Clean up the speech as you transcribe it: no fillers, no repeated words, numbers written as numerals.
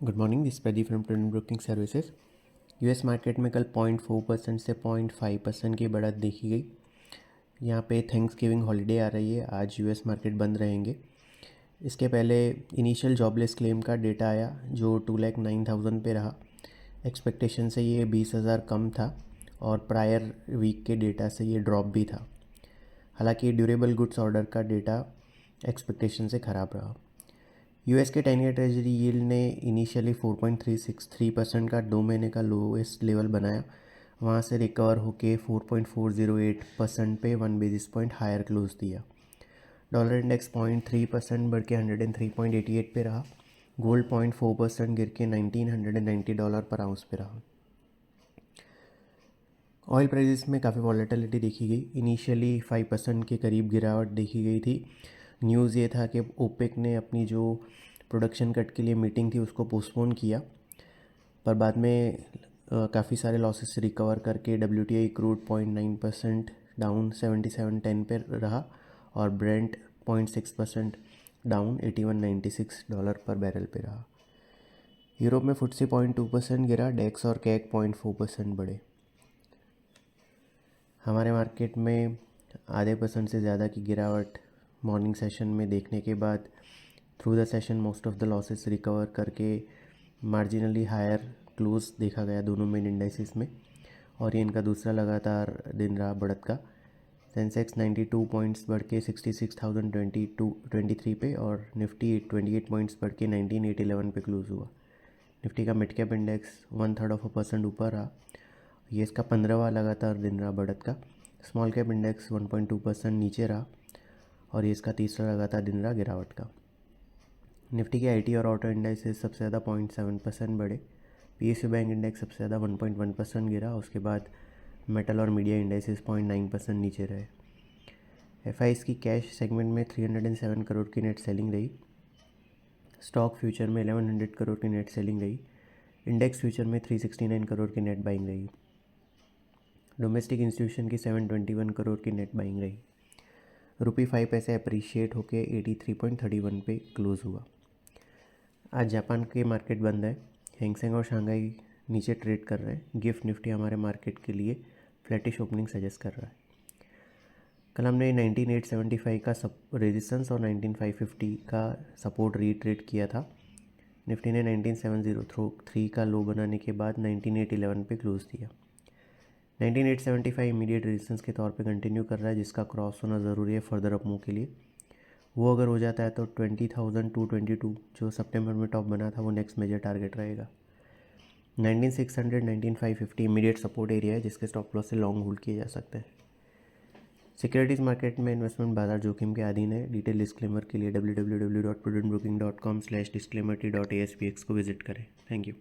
Good morning, this Pradeep from prudent broking services. US market में कल 0.4% से 0.5% की बढ़त देखी गई। यहाँ पे थैंक्स गिविंग हॉलीडे आ रही है, आज यूएस मार्केट बंद रहेंगे। इसके पहले इनिशियल जॉबलेस क्लेम का डेटा आया जो 2,09,000 पे रहा। एक्सपेक्टेशन से ये 20,000 कम था और प्रायर वीक के डेटा से ये ड्रॉप भी था। हालांकि ड्यूरेबल गुड्स ऑर्डर का डेटा एक्सपेक्टेशन से ख़राब रहा। यूएस के 10 ईयर ट्रेजरी यील्ड ने इनिशियली 4.363% का 2 महीने का लोएस्ट लेवल बनाया, वहाँ से रिकवर होके 4.408% पे 1 बेसिस पॉइंट हायर क्लोज दिया। डॉलर इंडेक्स 0.3% बढ़ के 103.88 पे रहा। गोल्ड 0.4% गिर के $1,990 पर आउंस पे रहा। ऑयल प्राइसेस में काफ़ी वॉलेटिलिटी देखी गई। इनिशियली 5% के करीब गिरावट देखी गई थी। न्यूज़ ये था कि ओपेक ने अपनी जो प्रोडक्शन कट के लिए मीटिंग थी उसको पोस्टपोन किया, पर बाद में काफ़ी सारे लॉसेस रिकवर करके WTI क्रूड 0.9% डाउन 77.10 पे रहा और ब्रेंट 0.6% डाउन $81.96 पर बैरल पे रहा। यूरोप में FTSE 0.2% गिरा, डेक्स और कैक 0.4% बढ़े। हमारे मार्केट में आधे % से ज़्यादा की गिरावट मॉर्निंग सेशन में देखने के बाद through the session most of the losses recover करके मार्जिनली हायर क्लोज देखा गया दोनों मेन इंडाइसिस में, और ये इनका दूसरा लगातार दिन रहा बढ़त का। सेंसेक्स 92 पॉइंट्स बढ़ के 66,023 पे और निफ्टी 28 पॉइंट्स बढ़ के 19,811 पे क्लोज हुआ। निफ्टी का मिड कैप इंडेक्स 0.33% ऊपर रहा, ये इसका 15वां लगातार दिन रहा बढ़त का। स्मॉल कैप इंडेक्स 1.2% नीचे रहा और ये इसका तीसरा लगातार दिन रहा गिरावट का। निफ्टी के आईटी और ऑटो इंडेक्सेस सबसे ज़्यादा 0.7% बढ़े। पीएसयू बैंक इंडेक्स सबसे ज़्यादा 1.1% गिरा, उसके बाद मेटल और मीडिया इंडेक्सेस 0.9% नीचे रहे। एफआईज की कैश सेगमेंट में 307 करोड़ की नेट सेलिंग रही। स्टॉक फ्यूचर में 1100 करोड़ की नेट सेलिंग रही। इंडेक्स फ्यूचर में 369 करोड़ की नेट बाइंग रही। डोमेस्टिक इंस्टीट्यूशन की 721 करोड़ की नेट बाइंग रही। रुपी 5 पैसे अप्रिशिएट होके 83.31 पे क्लोज हुआ। आज जापान के मार्केट बंद है। हैंगसेंग और शंघाई नीचे ट्रेड कर रहे हैं। गिफ्ट निफ्टी हमारे मार्केट के लिए फ्लैटिश ओपनिंग सजेस्ट कर रहा है। कल हमने 19,875 का रेजिस्टेंस और 19,550 का सपोर्ट रीट्रेड किया था। निफ्टी ने 19,703 का लो बनाने के बाद 19,811 पे क्लोज दिया। 19,875 इमीडिएट रेजिस्टेंस के तौर पे कंटिन्यू कर रहा है, जिसका क्रॉस होना ज़रूरी है फर्दर अप मूव के लिए। वो अगर हो जाता है तो 20,222 जो सितंबर में टॉप बना था वो नेक्स्ट मेजर टारगेट रहेगा। 19,600 19,550 इमीडिएट सपोर्ट एरिया है, जिसके स्टॉप लॉस से लॉन्ग होल्ड किए जा सकते हैं। सिक्योरिटीज़ मार्केट में इन्वेस्टमेंट बाजार जोखिम के अधीन है। डिटेल डिस्क्लेमर के लिए www.prudentbroking.com/disclaimer.aspx को विजिट करें। Thank you.